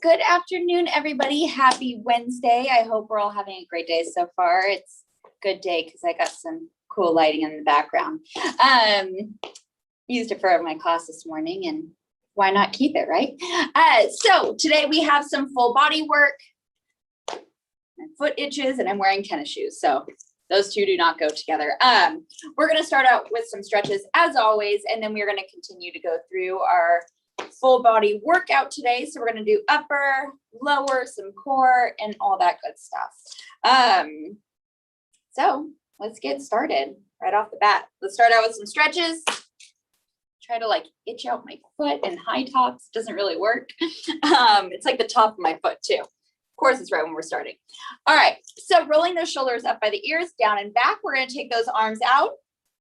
Good afternoon, everybody. Happy Wednesday. I hope we're all having a great day so far. It's a good day because I got some cool lighting in the background. Used it for my class this morning, and why not keep it, right? So today we have some full body work. My foot itches and I'm wearing tennis shoes, so those two do not go together. We're going to start out with some stretches as always, and then we're going to continue to go through our full body workout today. So we're going to do upper, lower, some core, and all that good stuff. So let's get started right off the bat. Let's start out with some stretches. Try to like itch out my foot and high tops. Doesn't really work. It's like the top of my foot too. Of course, it's right when we're starting. All right, so rolling those shoulders up by the ears, down and back. We're going to take those arms out,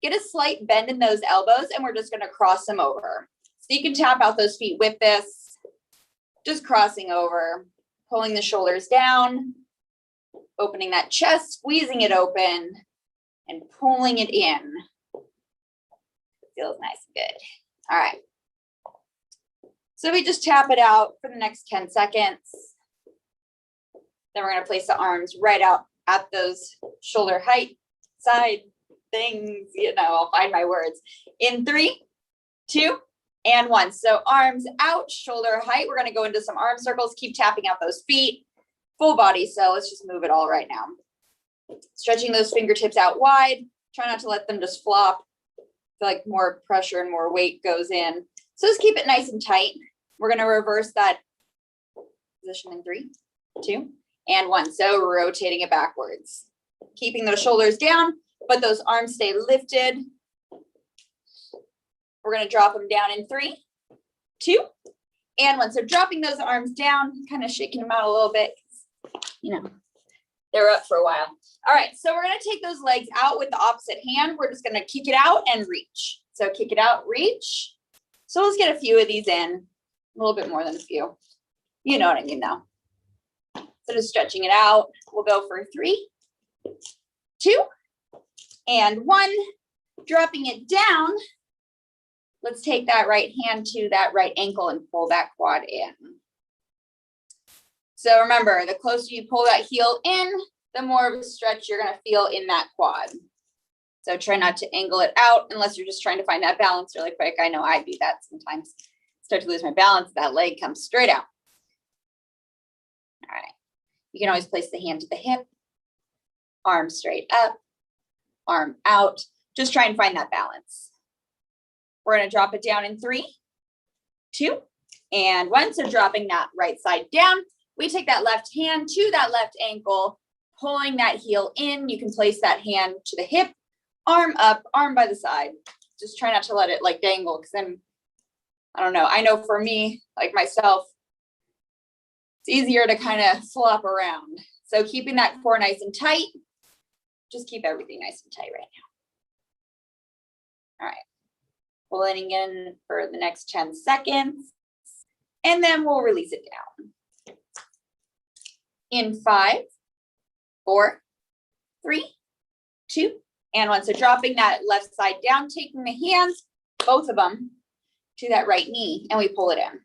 get a slight bend in those elbows, and we're just going to cross them over. So you can tap out those feet with this, just crossing over, pulling the shoulders down, opening that chest, squeezing it open, and pulling it in. It feels nice and good. All right. So we just tap it out for the next 10 seconds. Then we're going to place the arms right out at those shoulder height, side things, I'll find my words. In 3, 2, and 1. So arms out, shoulder height. We're going to go into some arm circles. Keep tapping out those feet. Full body. So let's just move it all right now. Stretching those fingertips out wide. Try not to let them just flop. I feel like more pressure and more weight goes in. So just keep it nice and tight. We're going to reverse that position in 3, 2, and 1. So rotating it backwards. Keeping those shoulders down, but those arms stay lifted. We're going to drop them down in 3, 2, and 1. So dropping those arms down, kind of shaking them out a little bit. They're up for a while. All right, so we're going to take those legs out with the opposite hand. We're just going to kick it out and reach. So kick it out, reach. So let's get a few of these in, a little bit more than a few. You know what I mean though. So just stretching it out. We'll go for 3, 2, and 1. Dropping it down. Let's take that right hand to that right ankle and pull that quad in. So remember, the closer you pull that heel in, the more of a stretch you're going to feel in that quad. So try not to angle it out unless you're just trying to find that balance really quick. I know I do that sometimes. Start to lose my balance. That leg comes straight out. All right. You can always place the hand to the hip, arm straight up, arm out. Just try and find that balance. We're going to drop it down in 3, 2, and 1. So dropping that right side down. We take that left hand to that left ankle, pulling that heel in. You can place that hand to the hip, arm up, arm by the side. Just try not to let it like dangle, because then, I don't know. I know for me, like myself, it's easier to kind of flop around. So keeping that core nice and tight. Just keep everything nice and tight right now. All right. Pulling in for the next 10 seconds. And then we'll release it down. In 5, 4, 3, 2, and 1. So dropping that left side down, taking the hands, both of them, to that right knee, and we pull it in.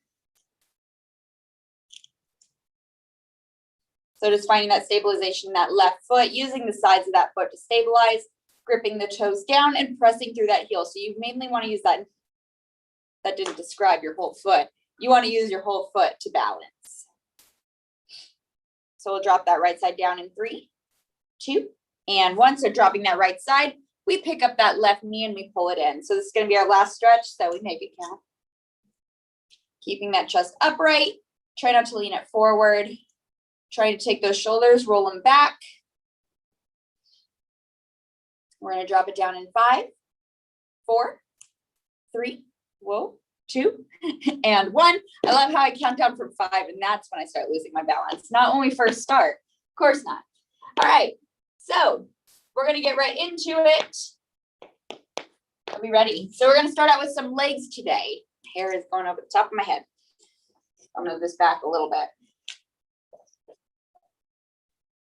So just finding that stabilization in that left foot, using the sides of that foot to stabilize, gripping the toes down and pressing through that heel. So you mainly want to use that. That didn't describe your whole foot. You want to use your whole foot to balance. So we'll drop that right side down in 3, 2, and 1. So dropping that right side, we pick up that left knee and we pull it in. So this is going to be our last stretch. So we make it count. Keeping that chest upright. Try not to lean it forward. Try to take those shoulders, roll them back. We're going to drop it down in 5, 4, 3, 2, and 1. I love how I count down from 5, and that's when I start losing my balance. Not when we first start. Of course not. All right. So we're going to get right into it. Are we ready? So we're going to start out with some legs today. Hair is going over the top of my head. I'll move this back a little bit.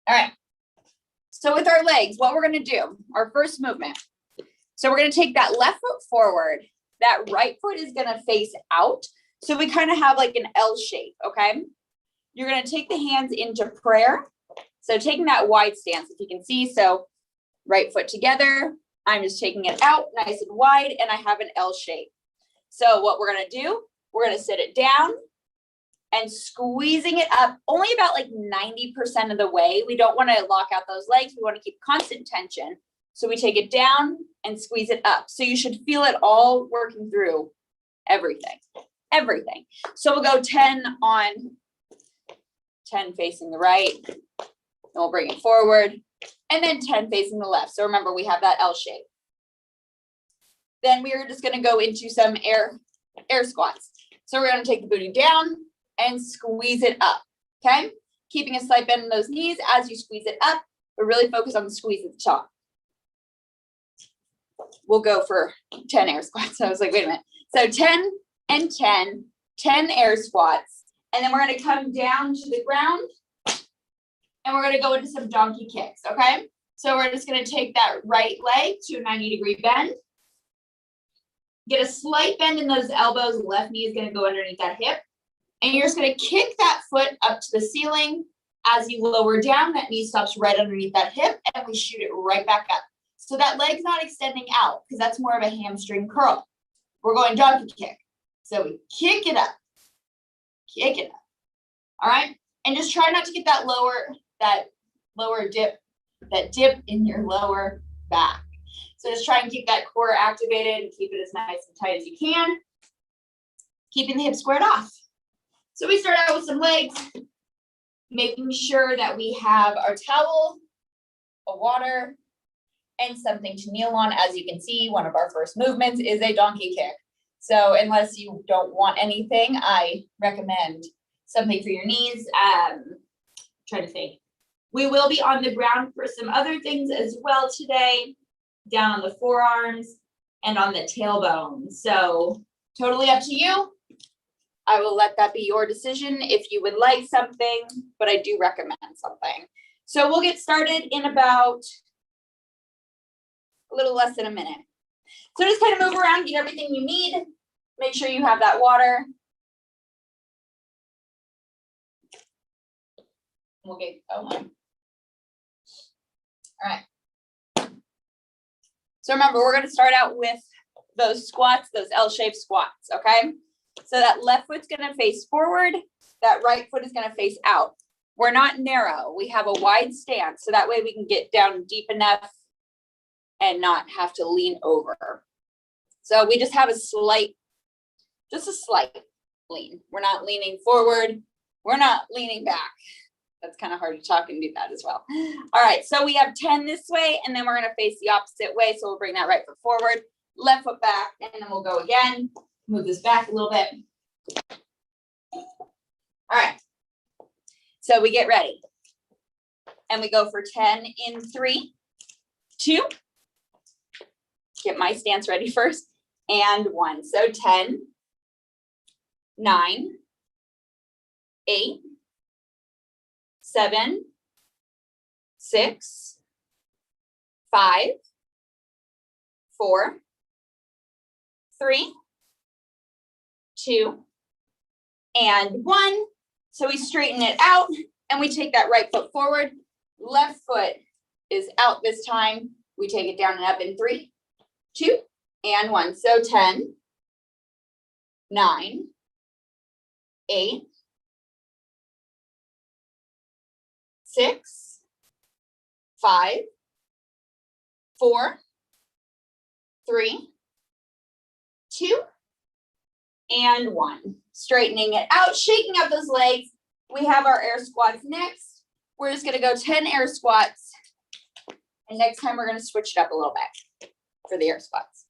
All right. So with our legs, what we're going to do, our first movement. So we're going to take that left foot forward. That right foot is going to face out. So we kind of have like an L shape, okay? you're going to take the hands into prayer. So taking that wide stance, if you can see, so right foot together, I'm just taking it out nice and wide, and I have an L shape. So what we're going to do, we're going to sit it down and squeezing it up only about like 90% of the way. We don't want to lock out those legs. We want to keep constant tension. So we take it down and squeeze it up. So you should feel it all working through everything. So we'll go 10 on, 10 facing the right. Then we'll bring it forward. And then 10 facing the left. So remember, we have that L shape. Then we are just going to go into some air squats. So we're going to take the booty down and squeeze it up. Okay. Keeping a slight bend in those knees as you squeeze it up, but really focus on the squeeze at the top. We'll go for 10 air squats. I was like, wait a minute. So 10 and 10, 10 air squats. And then we're going to come down to the ground and we're going to go into some donkey kicks. Okay. So we're just going to take that right leg to a 90-degree bend. Get a slight bend in those elbows. The left knee is going to go underneath that hip. And you're just going to kick that foot up to the ceiling. As you lower down, that knee stops right underneath that hip and we shoot it right back up. So that leg's not extending out because that's more of a hamstring curl. We're going donkey kick. So we kick it up. All right. And just try not to get that lower dip, that dip in your lower back. So just try and keep that core activated and keep it as nice and tight as you can. Keeping the hips squared off. So we start out with some legs, making sure that we have our towel, a water, and something to kneel on. As you can see, one of our first movements is a donkey kick. So unless you don't want anything, I recommend something for your knees. Trying to think. We will be on the ground for some other things as well today, down on the forearms and on the tailbone. So totally up to you. I will let that be your decision if you would like something, but I do recommend something. So we'll get started in about a little less than a minute. So just kind of move around, get everything you need. Make sure you have that water. We'll get going. All right. So remember, we're going to start out with those squats, those L-shaped squats, okay? So that left foot's going to face forward. That right foot is going to face out. We're not narrow. We have a wide stance, so that way we can get down deep enough and not have to lean over. So we just have a slight lean. We're not leaning forward. We're not leaning back. That's kind of hard to talk and do that as well. All right, so we have 10 this way, and then we're going to face the opposite way. So we'll bring that right foot forward, left foot back, and then we'll go again. Move this back a little bit. All right, so we get ready. And we go for 10 in 3, 2. Get my stance ready first. And 1. So 10, 9, 8, 7, 6, 5, 4, 3, 2, and 1. So we straighten it out and we take that right foot forward. Left foot is out this time. We take it down and up in 3, 2, and 1. So 10, 9, 8, 6, 5, 4, 3, 2, and 1. Straightening it out, shaking out those legs. We have our air squats next. We're just going to go 10 air squats. And next time we're going to switch it up a little bit for the air squats.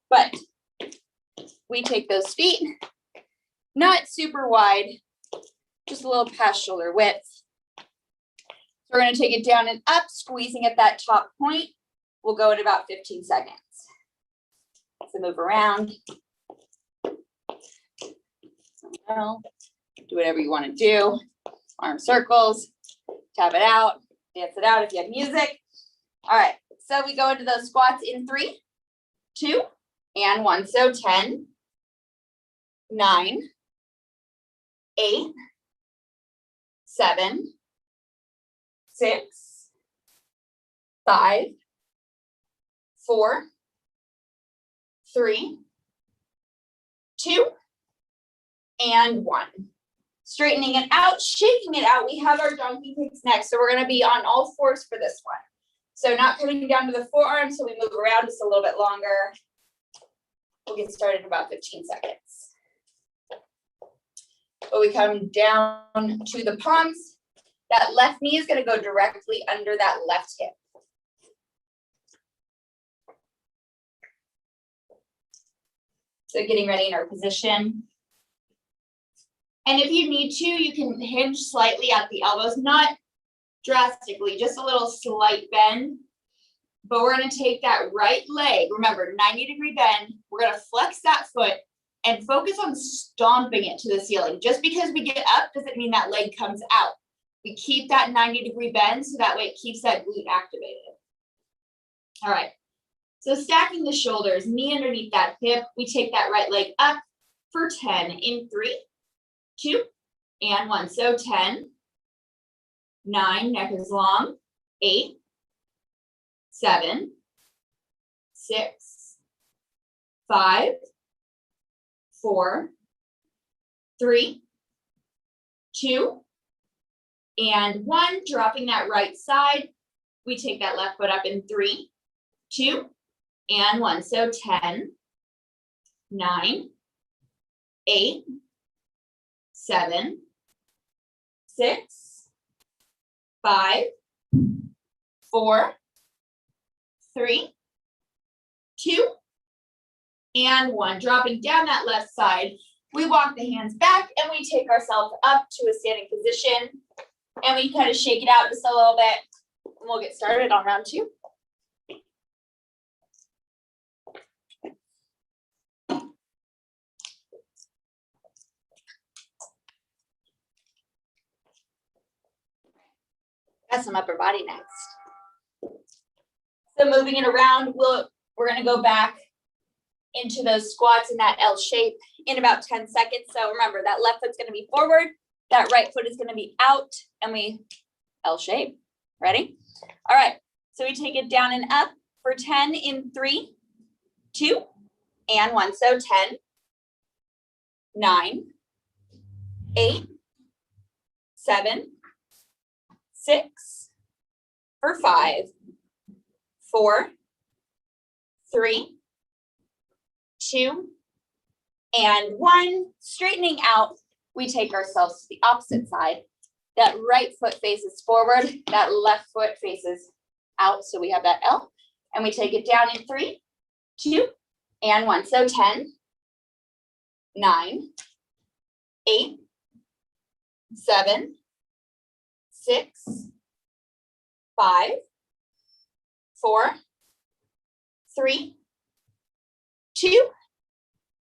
But we take those feet, not super wide, just a little past shoulder width. So we're going to take it down and up, squeezing at that top point. We'll go at about 15 seconds. So move around. Do whatever you want to do. Arm circles, tap it out, dance it out if you have music. All right, so we go into those squats in 3, 2, and 1. So 10, 9, 8, 7, 6, 5, 4, 3, 2, and 1. Straightening it out, shaking it out. We have our donkey kicks next. So we're going to be on all fours for this one. So not coming down to the forearm, so we move around just a little bit longer. We'll get started in about 15 seconds. But we come down to the palms. That left knee is going to go directly under that left hip. So getting ready in our position. And if you need to, you can hinge slightly at the elbows, not drastically, just a little slight bend. But we're going to take that right leg, remember 90-degree bend, we're going to flex that foot and focus on stomping it to the ceiling. Just because we get up doesn't mean that leg comes out. We keep that 90-degree bend so that way it keeps that glute activated. All right, so stacking the shoulders, knee underneath that hip, we take that right leg up for 10 in 3, 2, and 1. So 10, 9, neck is long, 8, 7, 6, 5, 4, 3, 2, and 1. Dropping that right side. We take that left foot up in 3, 2, and 1. So 10, 9, 8, 7, 6, 5, 4, 3, 2, and 1. Dropping down that left side, we walk the hands back and we take ourselves up to a standing position and we kind of shake it out just a little bit and we'll get started on round 2. Got some upper body next. So moving it around, we're going to go back into those squats in that L shape in about 10 seconds. So remember, that left foot's going to be forward, that right foot is going to be out, and we L shape. Ready? All right. So we take it down and up for 10 in 3, 2, and 1. So 10, 9, 8, 7, 6, for 5, 4, 3, 2, and 1. Straightening out, we take ourselves to the opposite side. That right foot faces forward, that left foot faces out. So we have that L, and we take it down in 3, 2, and 1. So 10, 9, 8, 7, 6, 5, 4, 3, 2,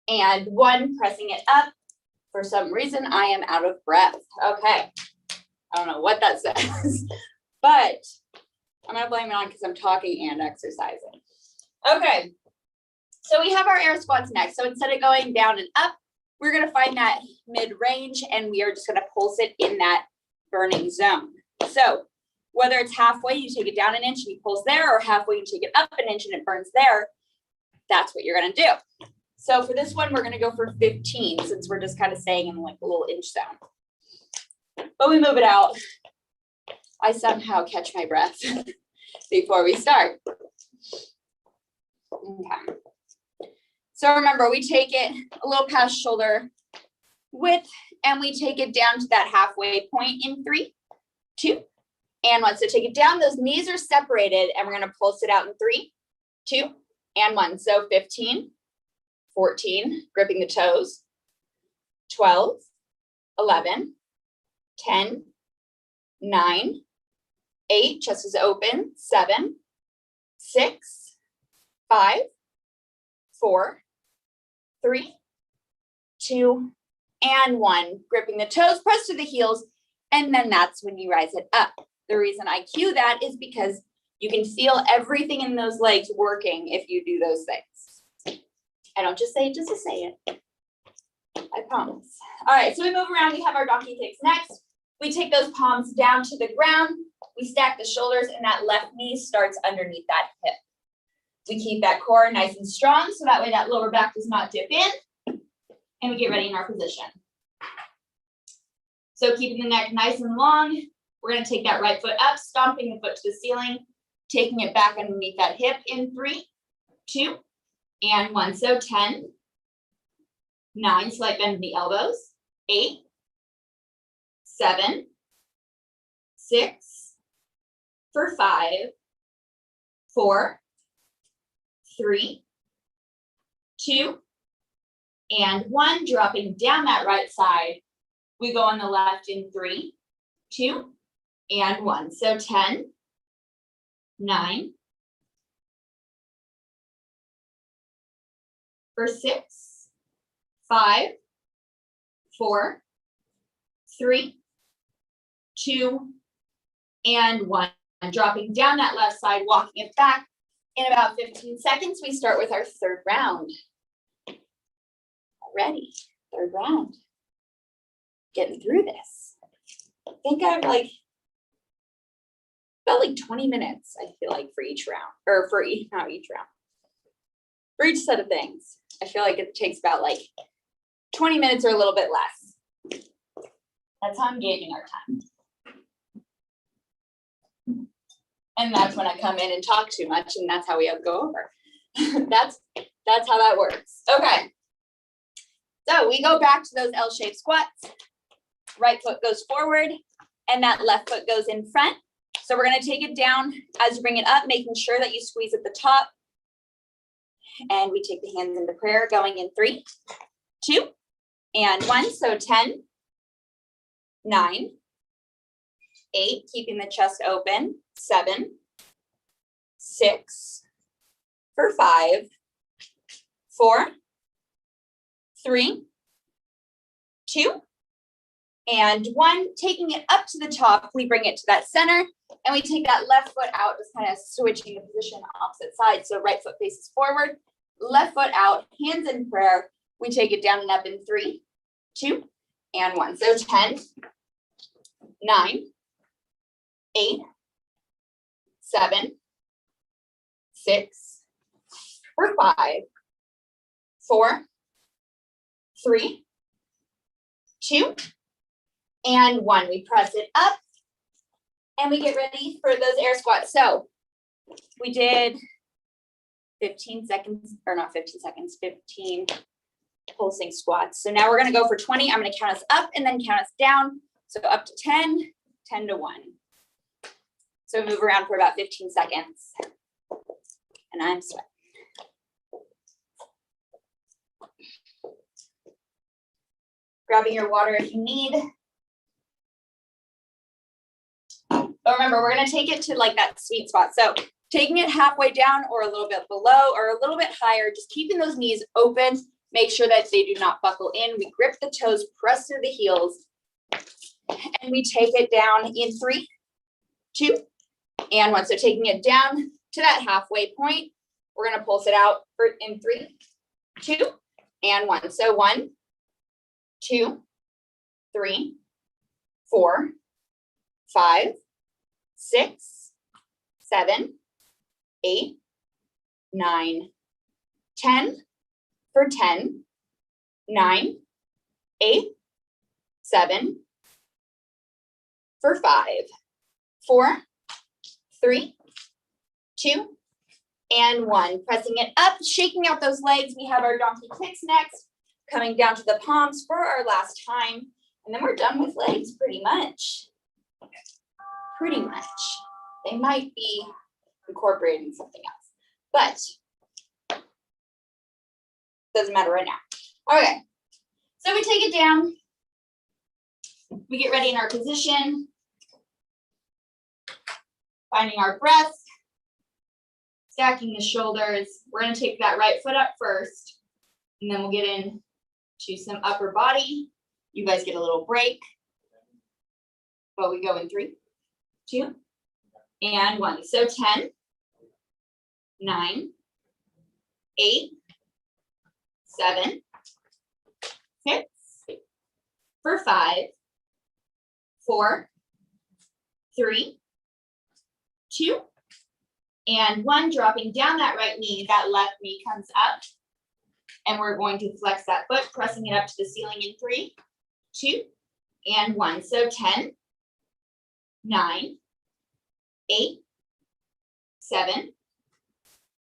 and 1. Pressing it up. For some reason, I am out of breath. Okay. I don't know what that says, but I'm going to blame it on because I'm talking and exercising. Okay. So we have our air squats next. So instead of going down and up, we're going to find that mid-range and we are just going to pulse it in that burning zone. So whether it's halfway, you take it down an inch and you pulse there, or halfway, you take it up an inch and it burns there. That's what you're going to do. So for this one, we're going to go for 15 since we're just kind of staying in like a little inch zone. But we move it out. I somehow catch my breath before we start. Okay. So remember, we take it a little past shoulder width and we take it down to that halfway point in 3, 2, and 1. So take it down. Those knees are separated and we're going to pulse it out in 3, 2, and 1. So 15, 14, gripping the toes, 12, 11, 10, 9, 8, chest is open, 7, 6, 5, 4, 3, 2, and 1. Gripping the toes, press to the heels, and then that's when you rise it up. The reason I cue that is because you can feel everything in those legs working if you do those things. I don't just say it just to say it. I promise. All right, so we move around. We have our donkey kicks next. We take those palms down to the ground. We stack the shoulders and that left knee starts underneath that hip. We keep that core nice and strong so that way that lower back does not dip in. And we get ready in our position. So keeping the neck nice and long, we're going to take that right foot up, stomping the foot to the ceiling, taking it back underneath that hip in 3, 2, and 1. So 10, 9, slight bend in the elbows, 8, 7, 6, for 5, 4, 3, 2, and 1, dropping down that right side. We go on the left in 3, 2, and 1. So 10, 9, for 6, 5, 4, 3, 2, and 1. Dropping down that left side, walking it back. In about 15 seconds, we start with our third round. Already, third round. Getting through this. I think I've about 20 minutes, I feel like, for each round, or for each, not each round, for each set of things. I feel like it takes about 20 minutes or a little bit less. That's how I'm gauging our time. And that's when I come in and talk too much, and that's how we go over. That's how that works. Okay. So we go back to those L-shaped squats. Right foot goes forward, and that left foot goes in front. So we're going to take it down as you bring it up, making sure that you squeeze at the top. And we take the hands into prayer, going in 3, 2, and 1. So 10, 9, 8, keeping the chest open, 7, 6, for 5, 4, 3, 2, and 1. Taking it up to the top, we bring it to that center, and we take that left foot out, just kind of switching the position opposite side. So right foot faces forward, left foot out, hands in prayer. We take it down and up in 3, 2, and 1. So 10, 9, 8, 7, 6, for 5, 4, 3, 2, and 1. We press it up and we get ready for those air squats. So we did 15 seconds, or not 15 seconds, 15 pulsing squats. So now we're going to go for 20. I'm going to count us up and then count us down. So up to 10, 10 to 1. So move around for about 15 seconds. And I'm sweating. Grabbing your water if you need. But remember, we're going to take it to that sweet spot. So taking it halfway down or a little bit below or a little bit higher, just keeping those knees open. Make sure that they do not buckle in. We grip the toes, press through the heels, and we take it down in 3, 2, and 1. So taking it down to that halfway point, we're going to pulse it out in 3, 2, and 1. So 1, 2, 3, 4, 5, 6, 7, 8, 9, 10, for 10, 9, 8, 7, for 5, 4, 3, 2, and 1. Pressing it up, shaking out those legs. We have our donkey kicks next, coming down to the palms for our last time. And then we're done with legs pretty much. Pretty much. They might be incorporating something else, but doesn't matter right now. Okay, so we take it down. We get ready in our position, finding our breath, stacking the shoulders. We're going to take that right foot up first, and then we'll get into some upper body. You guys get a little break, but we go in 3, 2, and 1. So 10, 9, 8, 7, 6, for 5, 4, 3, 2, and 1. Dropping down that right knee, that left knee comes up. And we're going to flex that foot, pressing it up to the ceiling in 3, 2, and 1. So 10, 9, 8, 7,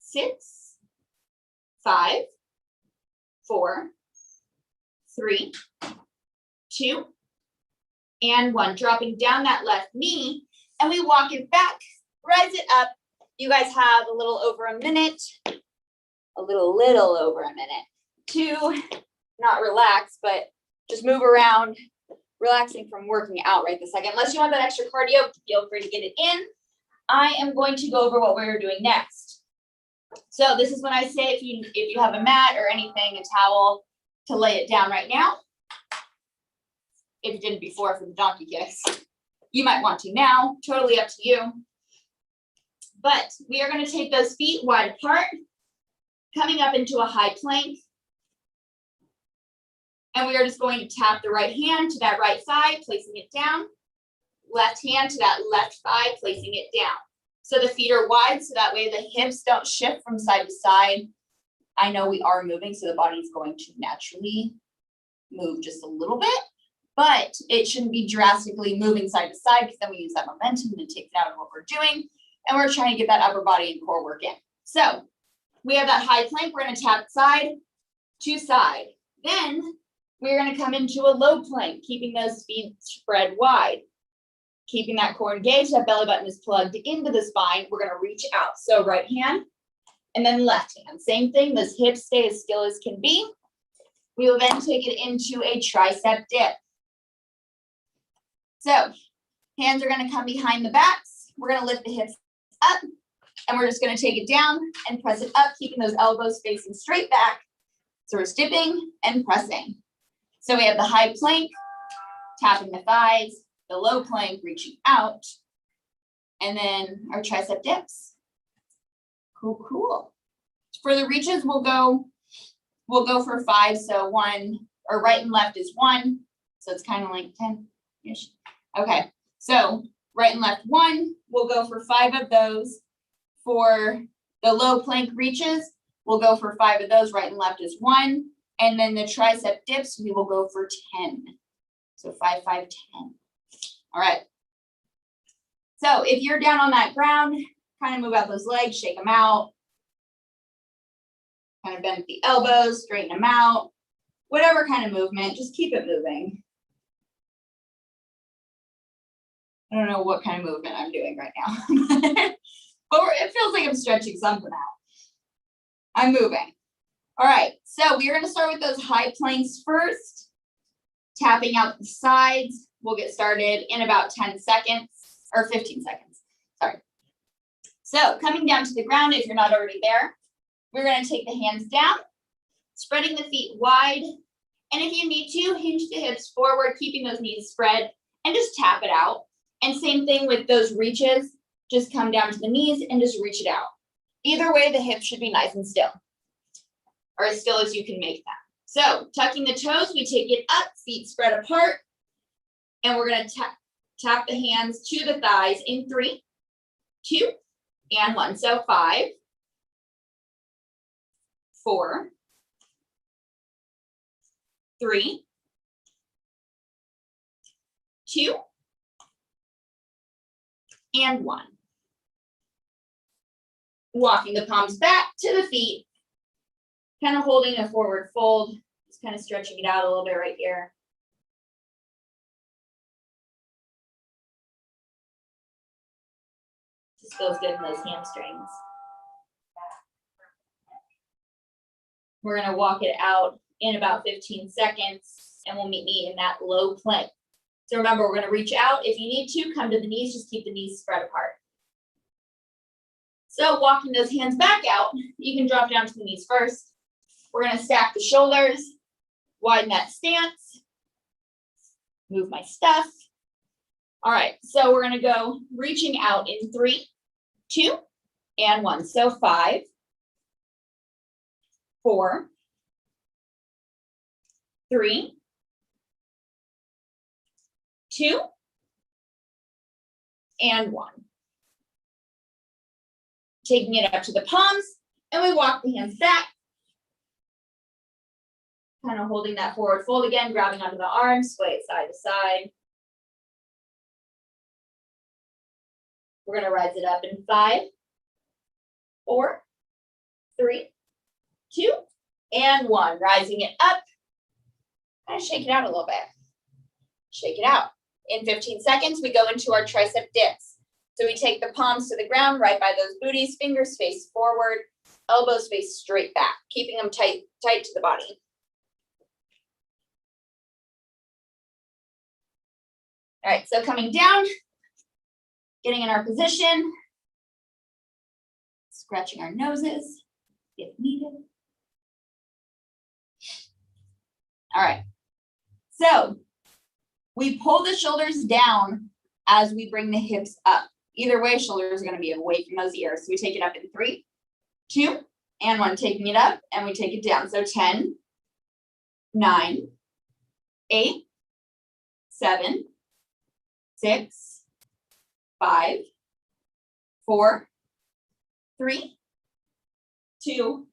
6, 5, 4, 3, 2, and 1. Dropping down that left knee, and we walk it back, rise it up. You guys have a little over a minute, a little over a minute to not relax, but just move around, relaxing from working out right this second. Unless you want that extra cardio, feel free to get it in. I am going to go over what we're doing next. So this is when I say if you have a mat or anything, a towel, to lay it down right now. If you didn't before for the donkey kicks, you might want to now, totally up to you. But we are going to take those feet wide apart, coming up into a high plank. And we are just going to tap the right hand to that right side, placing it down. Left hand to that left thigh, placing it down. So the feet are wide, so that way the hips don't shift from side to side. I know we are moving, so the body's going to naturally move just a little bit, but it shouldn't be drastically moving side to side because then we use that momentum and it takes it out of what we're doing. And we're trying to get that upper body and core work in. So we have that high plank. We're going to tap side to side. Then we're going to come into a low plank, keeping those feet spread wide. Keeping that core engaged, that belly button is plugged into the spine. We're going to reach out. So right hand and then left hand. Same thing, those hips stay as still as can be. We will then take it into a tricep dip. So hands are going to come behind the backs. We're going to lift the hips up and we're just going to take it down and press it up, keeping those elbows facing straight back. So we're dipping and pressing. So we have the high plank, tapping the thighs, the low plank, reaching out, and then our tricep dips. Cool, cool. For the reaches, we'll go for 5. So 1, or right and left is 1. So it's kind of like 10-ish. Okay, so right and left 1, we'll go for 5 of those. For the low plank reaches, we'll go for 5 of those. Right and left is 1. And then the tricep dips, we will go for 10. So 5, 5, 10. All right. So if you're down on that ground, kind of move out those legs, shake them out. Kind of bend the elbows, straighten them out. Whatever kind of movement, just keep it moving. I don't know what kind of movement I'm doing right now. But it feels like I'm stretching something out. I'm moving. All right, so we are going to start with those high planks first. Tapping out the sides. We'll get started in about 10 seconds, or 15 seconds, sorry. So coming down to the ground, if you're not already there, we're going to take the hands down, spreading the feet wide. And if you need to, hinge the hips forward, keeping those knees spread, and just tap it out. And same thing with those reaches, just come down to the knees and just reach it out. Either way, the hips should be nice and still, or as still as you can make them. So tucking the toes, we take it up, feet spread apart, and we're going to tap the hands to the thighs in 3, 2, and 1. So 5, 4, 3, 2, and 1. Walking the palms back to the feet, kind of holding a forward fold, just kind of stretching it out a little bit right here. Just feels good in those hamstrings. We're going to walk it out in about 15 seconds, and we'll meet me in that low plank. So remember, we're going to reach out. If you need to, come to the knees, just keep the knees spread apart. So walking those hands back out, you can drop down to the knees first. We're going to stack the shoulders, widen that stance, move my stuff. All right, so we're going to go reaching out in 3, 2, and 1. So 5, 4, 3, 2, and 1. Taking it up to the palms, and we walk the hands back. Kind of holding that forward fold again, grabbing onto the arms, sway it side to side. We're going to rise it up in 5, 4, 3, 2, and 1. Rising it up. Kind of shake it out a little bit. Shake it out. In 15 seconds, we go into our tricep dips. So we take the palms to the ground, right by those booties, fingers face forward, elbows face straight back, keeping them tight to the body. All right, so coming down, getting in our position, scratching our noses if needed. All right, so we pull the shoulders down as we bring the hips up. Either way, shoulders are going to be away from those ears. So we take it up in 3, 2, and 1. Taking it up, and we take it down. So 10, 9, 8, 7, 6, 5, 4, 3, 2,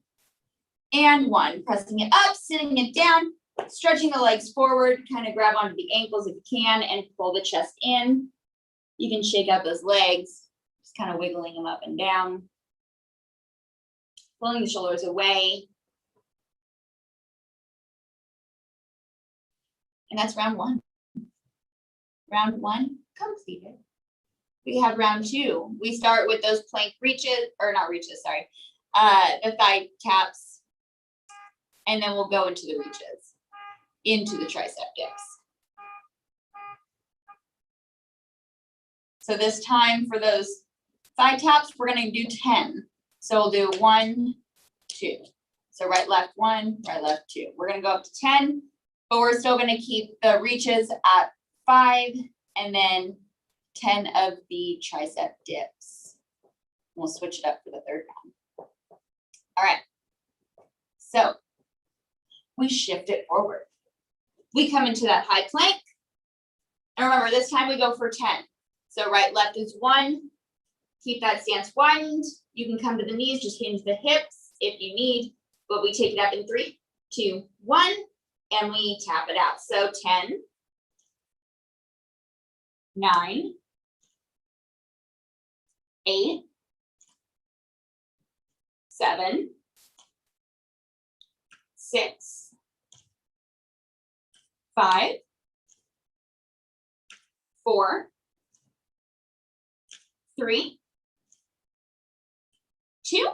and 1. Pressing it up, sitting it down, stretching the legs forward, kind of grab onto the ankles if you can, and pull the chest in. You can shake out those legs, just kind of wiggling them up and down. Pulling the shoulders away. And that's round 1. Round 1 completed. We have round 2. We start with those plank reaches, or not reaches, sorry, the thigh taps, and then we'll go into the reaches, into the tricep dips. So this time for those thigh taps, we're going to do 10. So we'll do 1, 2. So right, left, 1, right, left, 2. We're going to go up to 10, but we're still going to keep the reaches at 5 and then 10 of the tricep dips. We'll switch it up for the third round. All right. So we shift it forward. We come into that high plank. And remember, this time we go for 10. So right, left is 1. Keep that stance widened. You can come to the knees, just hinge the hips if you need, but we take it up in 3, 2, 1, and we tap it out. So 10, 9, 8, 7, 6, 5, 4, 3, 2,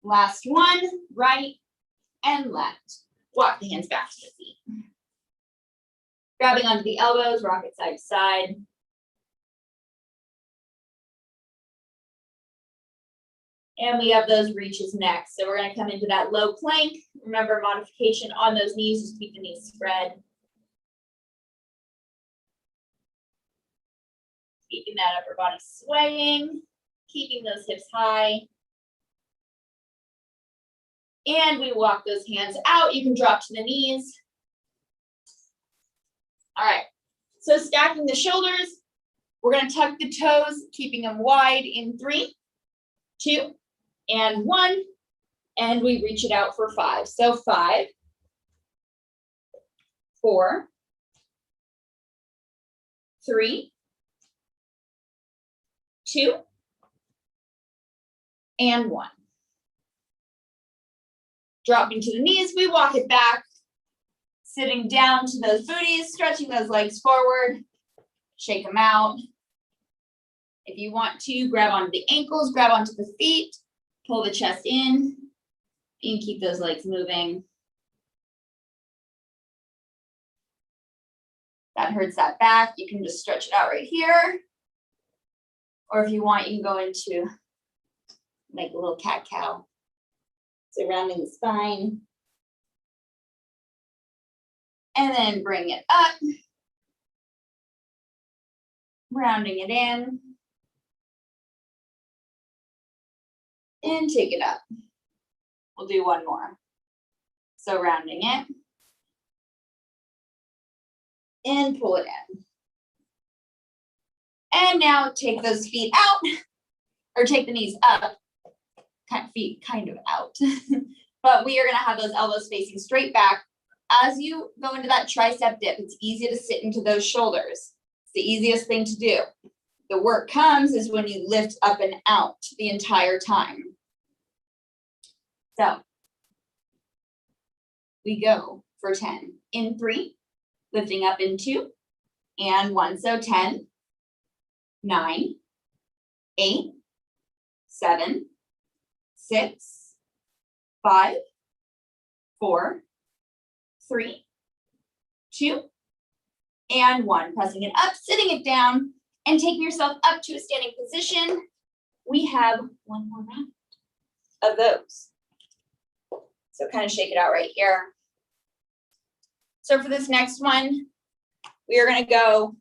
last 1, right and left. Walk the hands back to the feet. Grabbing onto the elbows, rock it side to side. And we have those reaches next. So we're going to come into that low plank. Remember, modification on those knees, just keep the knees spread. Keeping that upper body swaying, keeping those hips high. And we walk those hands out. You can drop to the knees. All right, so stacking the shoulders, we're going to tuck the toes, keeping them wide in 3, 2, and 1, and we reach it out for 5. So 5, 4, 3, 2, and 1. Dropping to the knees, we walk it back, sitting down to those booties, stretching those legs forward, shake them out. If you want to, grab onto the ankles, grab onto the feet, pull the chest in, and keep those legs moving. That hurts that back. You can just stretch it out right here. Or if you want, you can go into like a little cat-cow, surrounding the spine. And then bring it up, rounding it in, and take it up. We'll do one more. So rounding it, and pull it in. And now take those feet out, or take the knees up, feet kind of out. But we are gonna have those elbows facing straight back. As you go into that tricep dip, it's easy to sit into those shoulders. It's the easiest thing to do. The work comes is when you lift up and out the entire time. So we go for 10 in 3, lifting up in 2 and 1. So 10, 9, 8, 7, 6, 5, 4, 3, 2, and 1. Pressing it up, sitting it down, and taking yourself up to a standing position. We have one more round of those. So kind of shake it out right here. So for this next one, we are going to go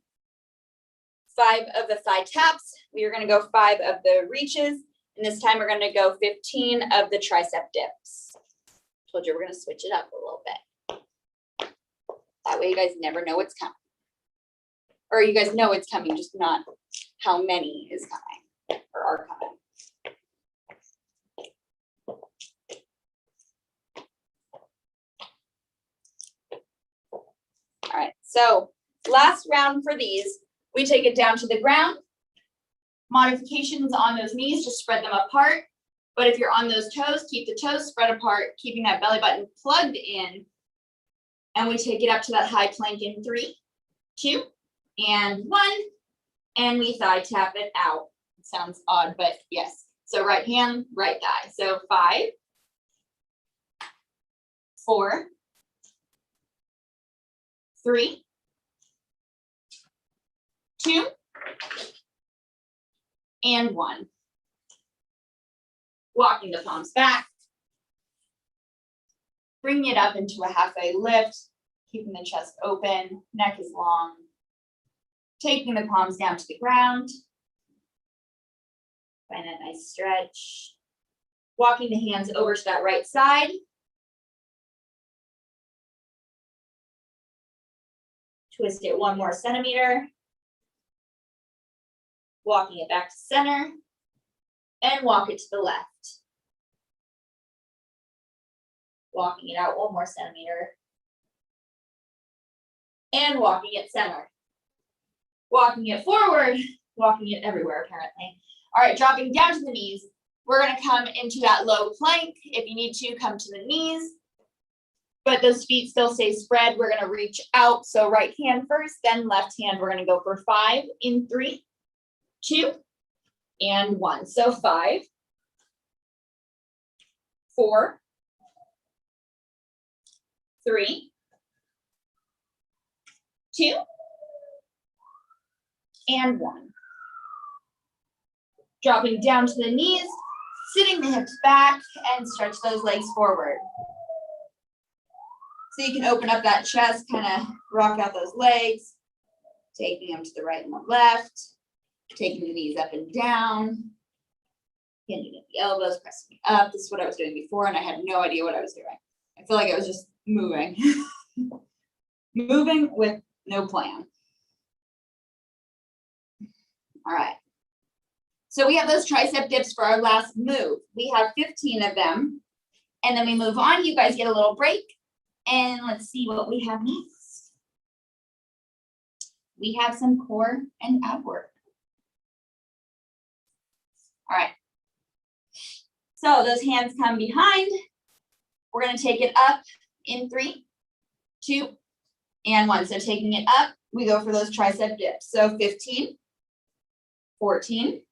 5 of the thigh taps. We are going to go 5 of the reaches. And this time we're going to go 15 of the tricep dips. Told you we're going to switch it up a little bit. That way you guys never know what's coming. Or you guys know it's coming, just not how many is coming or are coming. All right, so last round for these, we take it down to the ground. Modifications on those knees, just spread them apart. But if you're on those toes, keep the toes spread apart, keeping that belly button plugged in. And we take it up to that high plank in 3, 2, and 1. And we thigh tap it out. It sounds odd, but yes. So right hand, right thigh. So 5, 4, 3, 2, and 1. Walking the palms back. Bringing it up into a halfway lift, keeping the chest open, neck is long. Taking the palms down to the ground. Find that nice stretch. Walking the hands over to that right side. Twist it 1 more centimeter. Walking it back to center. And walk it to the left. Walking it out 1 more centimeter. And walking it center. Walking it forward, walking it everywhere apparently. All right, dropping down to the knees. We're gonna come into that low plank. If you need to, come to the knees. But those feet still stay spread. We're gonna reach out. So right hand first, then left hand. We're gonna go for 5 in 3, 2, and 1. So 5, 4, 3, 2, and 1. Dropping down to the knees, sitting the hips back, and stretch those legs forward. So you can open up that chest, kind of rock out those legs, taking them to the right and the left, taking the knees up and down, hinging at the elbows, pressing up. This is what I was doing before, and I had no idea what I was doing. I feel like I was just moving. Moving with no plan. All right. So we have those tricep dips for our last move. We have 15 of them. And then we move on. You guys get a little break. And let's see what we have next. We have some core and ab work. All right. So those hands come behind. We're going to take it up in 3, 2, and 1. So taking it up, we go for those tricep dips. So 15, 14,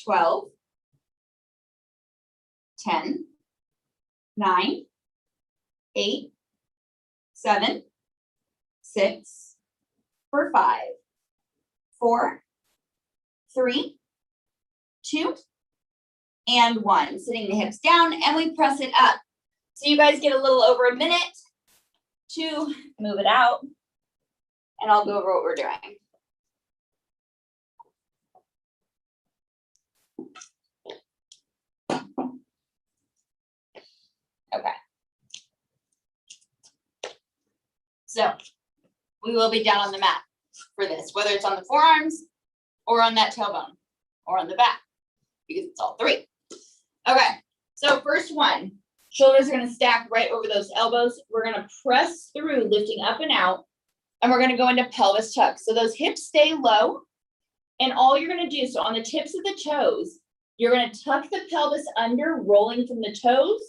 12, 10, 9, 8, 7, 6, 5, 4, 3, 2, and 1. Sitting the hips down, and we press it up. So you guys get a little over a minute to move it out, and I'll go over what we're doing. Okay. So we will be down on the mat. for this, whether it's on the forearms or on that tailbone or on the back, because it's all three. Okay, so first one, shoulders are gonna stack right over those elbows. We're gonna press through, lifting up and out, and we're gonna go into pelvis tuck. So those hips stay low, and all you're gonna do, so on the tips of the toes, you're gonna tuck the pelvis under, rolling from the toes,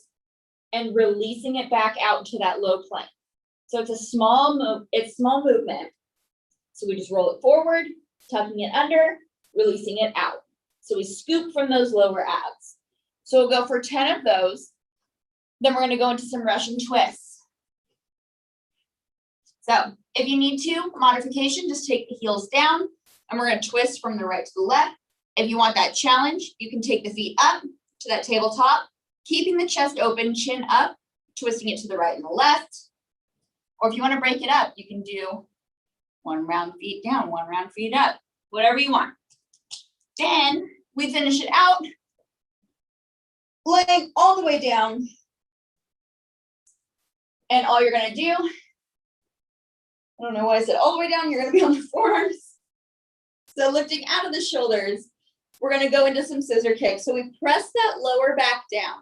and releasing it back out to that low plank. So it's a small movement. So we just roll it forward, tucking it under, releasing it out. So we scoop from those lower abs. So we'll go for 10 of those. Then we're gonna go into some Russian twists. So if you need to, modification, just take the heels down and we're gonna twist from the right to the left. If you want that challenge, you can take the feet up to that tabletop, keeping the chest open, chin up, twisting it to the right and the left. Or if you want to break it up, you can do one round feet down, one round feet up, whatever you want. Then we finish it out, laying all the way down. And all you're going to do, I don't know why I said all the way down, you're going to be on the forearms. So lifting out of the shoulders, we're going to go into some scissor kicks. So we press that lower back down.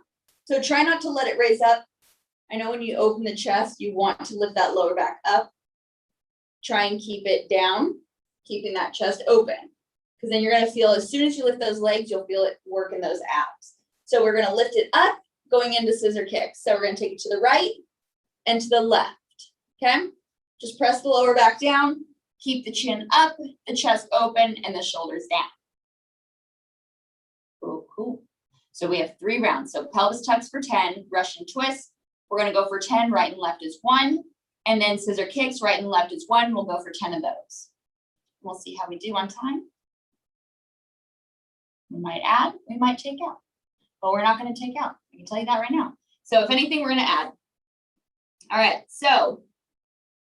So try not to let it raise up. I know when you open the chest, you want to lift that lower back up. Try and keep it down, keeping that chest open. Because then you're going to feel, as soon as you lift those legs, you'll feel it work in those abs. So we're going to lift it up, going into scissor kicks. So we're going to take it to the right and to the left, okay? Just press the lower back down, keep the chin up, the chest open, and the shoulders down. Oh, cool. So we have 3 rounds. So pelvis tucks for 10, Russian twists. We're going to go for 10, right and left is 1. And then scissor kicks, right and left is 1. We'll go for 10 of those. We'll see how we do on time. We might add, we might take out. But we're not going to take out. I can tell you that right now. So if anything, we're going to add. All right, so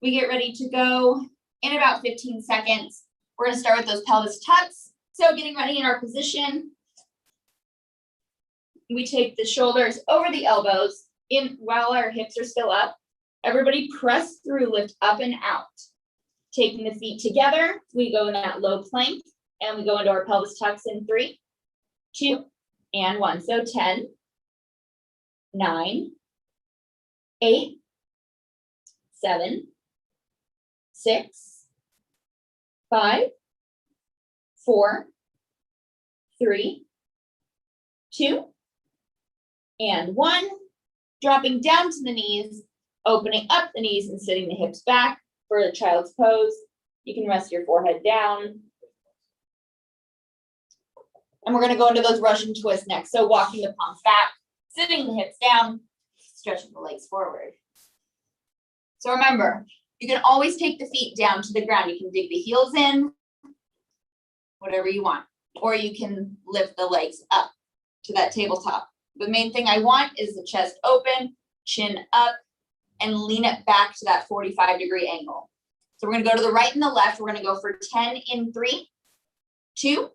we get ready to go in about 15 seconds. We're going to start with those pelvis tucks. So getting ready in our position. We take the shoulders over the elbows in while our hips are still up. Everybody press through, lift up and out. Taking the feet together, we go in that low plank and we go into our pelvis tucks in 3, 2, and 1. So 10, 9, 8, 7, 6, 5, 4, 3, 2, and 1. Dropping down to the knees, opening up the knees and sitting the hips back for the child's pose. You can rest your forehead down. And we're going to go into those Russian twists next. So walking the palms back, sitting the hips down, stretching the legs forward. So remember, you can always take the feet down to the ground. You can dig the heels in, whatever you want. Or you can lift the legs up to that tabletop. The main thing I want is the chest open, chin up, and lean it back to that 45-degree angle. So we're going to go to the right and the left. We're going to go for 10 in 3, 2,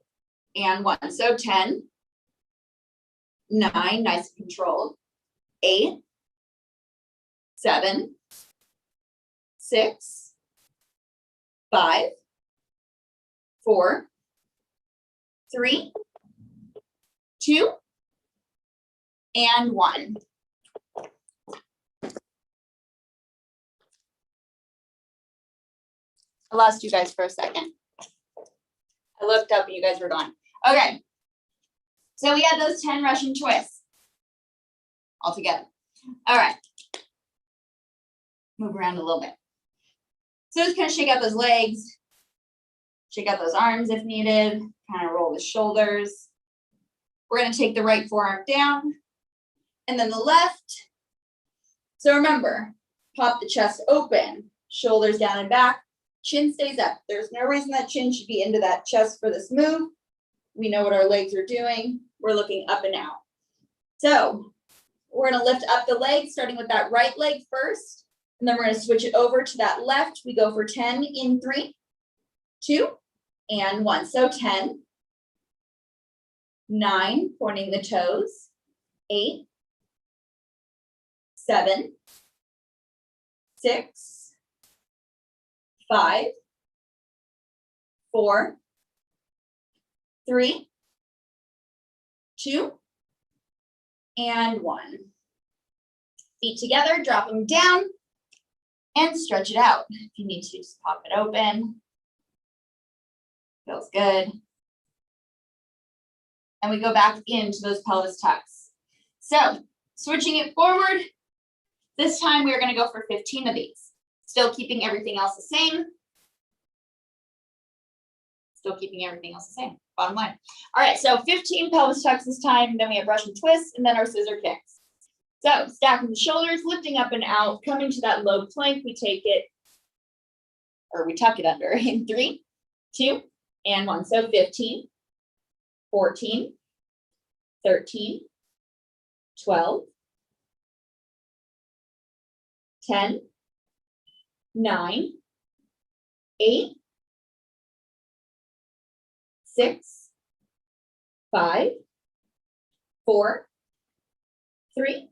and 1. So 10, 9, nice and controlled, 8, 7, 6, 5, 4, 3, 2, and 1. I lost you guys for a second. I looked up and you guys were gone. Okay. So we had those 10 Russian twists all together. All right. Move around a little bit. So just kind of shake out those legs, shake out those arms if needed, kind of roll the shoulders. We're going to take the right forearm down and then the left. So remember, pop the chest open, shoulders down and back, chin stays up. There's no reason that chin should be into that chest for this move. We know what our legs are doing. We're looking up and out. So we're going to lift up the leg, starting with that right leg first. And then we're going to switch it over to that left. We go for 10 in 3, 2, and 1. So 10, 9, pointing the toes, 8, 7, 6, 5, 4, 3, 2, and 1. Feet together, drop them down, and stretch it out. If you need to, just pop it open. Feels good. And we go back into those pelvis tucks. So switching it forward, this time we're gonna go for 15 of these. Still keeping everything else the same. Still keeping everything else the same, bottom line. All right, so 15 pelvis tucks this time, then we have Russian twists, and then our scissor kicks. So stacking the shoulders, lifting up and out, coming to that low plank, we take it, or we tuck it under in 3, 2, and 1. So 15, 14, 13, 12, 10, 9, 8, 6, 5, 4, 3,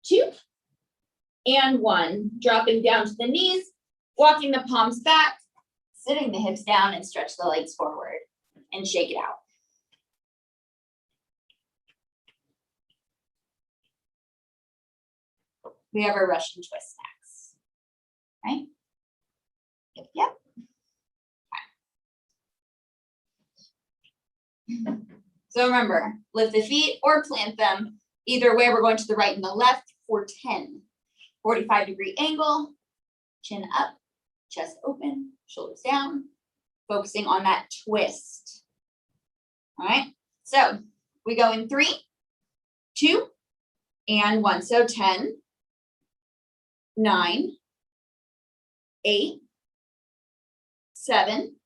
2, and 1. Dropping down to the knees, walking the palms back, sitting the hips down, and stretch the legs forward and shake it out. We have our Russian twist next, right? Yep, yep. Okay. So remember, lift the feet or plant them. Either way, we're going to the right and the left for 10. 45-degree angle, chin up, chest open, shoulders down, focusing on that twist. All right, so we go in 3, 2, and 1. So 10, 9, 8, 7,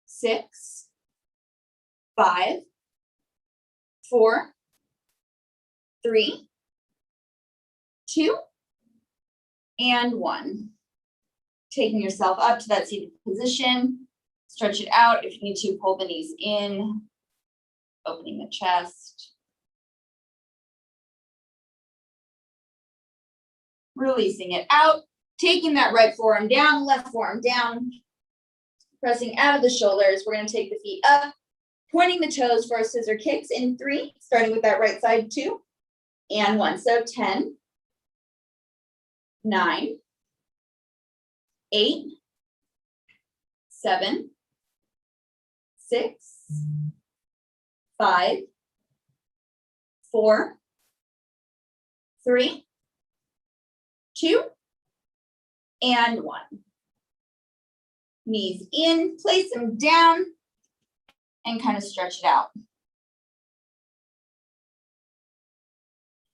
6, 5, 4, 3, 2, and 1. Taking yourself up to that seated position. Stretch it out. If you need to, pull the knees in, opening the chest. Releasing it out. Taking that right forearm down, left forearm down. Pressing out of the shoulders. We're going to take the feet up, pointing the toes for our scissor kicks in 3, starting with that right side, 2, and 1. So 10, 9, 8, 7, 6, 5, 4, 3, 2, and 1. Knees in, place them down, and kind of stretch it out.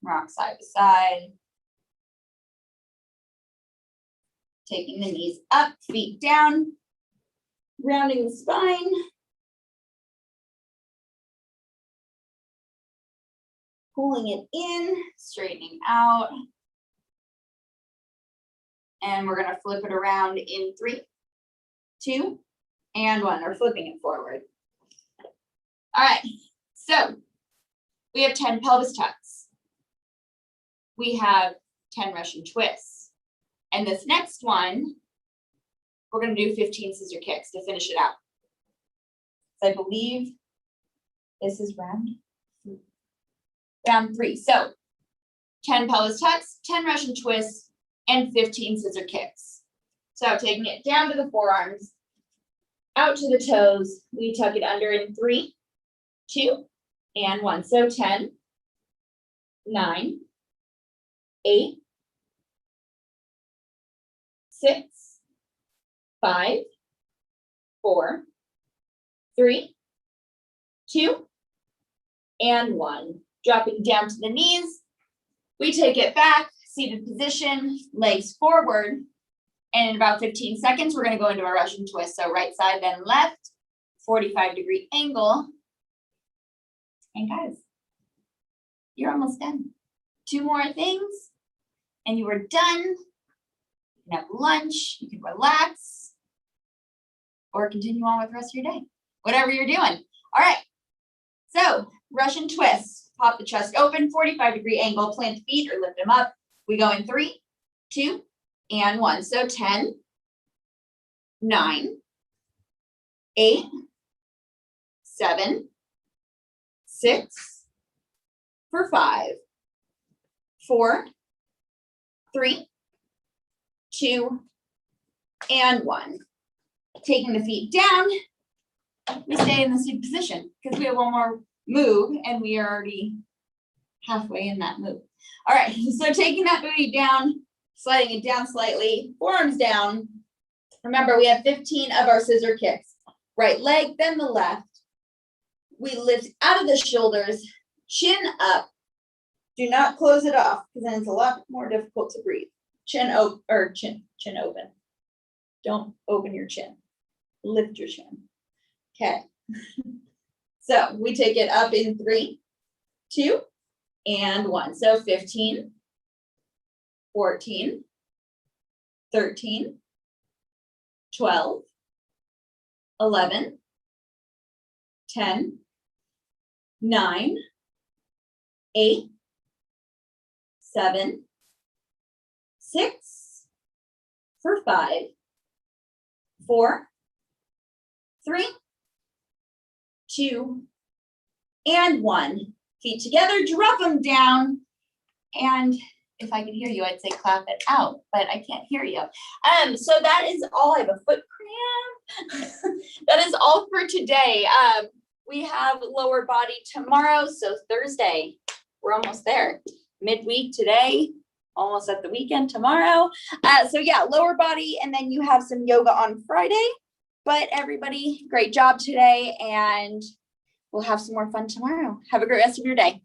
Rock side to side. Taking the knees up, feet down, rounding the spine. Pulling it in, straightening out. And we're going to flip it around in 3, 2, and 1. Or flipping it forward. All right, so we have 10 pelvis tucks. We have 10 Russian twists. And this next one, we're going to do 15 scissor kicks to finish it out. So I believe this is round 3. So 10 pelvis tucks, 10 Russian twists, and 15 scissor kicks. So taking it down to the forearms, out to the toes, we tuck it under in 3, 2, and 1. So 10, 9, 8, 6, 5, 4, 3, 2, and 1. Dropping down to the knees. We take it back, seated position, legs forward. And in about 15 seconds, we're going to go into our Russian twist. So right side, then left, 45-degree angle. And guys, you're almost done. 2 more things, and you are done. You can have lunch, you can relax, or continue on with the rest of your day. Whatever you're doing. All right. So Russian twist. Pop the chest open, 45-degree angle, plant the feet or lift them up. We go in 3, 2, and 1. So 10, 9, 8, 7, 6, for 5, 4, 3, 2, and 1. Taking the feet down, we stay in the same position because we have one more move and we are already halfway in that move. All right, so taking that booty down, sliding it down slightly, forearms down. Remember, we have 15 of our scissor kicks. Right leg, then the left. We lift out of the shoulders, chin up. Do not close it off because then it's a lot more difficult to breathe. Chin open. Don't open your chin. Lift your chin. Okay. So we take it up in 3, 2, and 1. So 15, 14, 13, 12, 11, 10, 9, 8, 7, 6, for 5, 4, 3, 2, and 1. Feet together, drop them down. And if I could hear you, I'd say clap it out, but I can't hear you. So that is all. I have a foot cramp. That is all for today. We have lower body tomorrow, so Thursday. We're almost there. Midweek today, almost at the weekend tomorrow. So yeah, lower body, and then you have some yoga on Friday. But everybody, great job today, and we'll have some more fun tomorrow. Have a great rest of your day.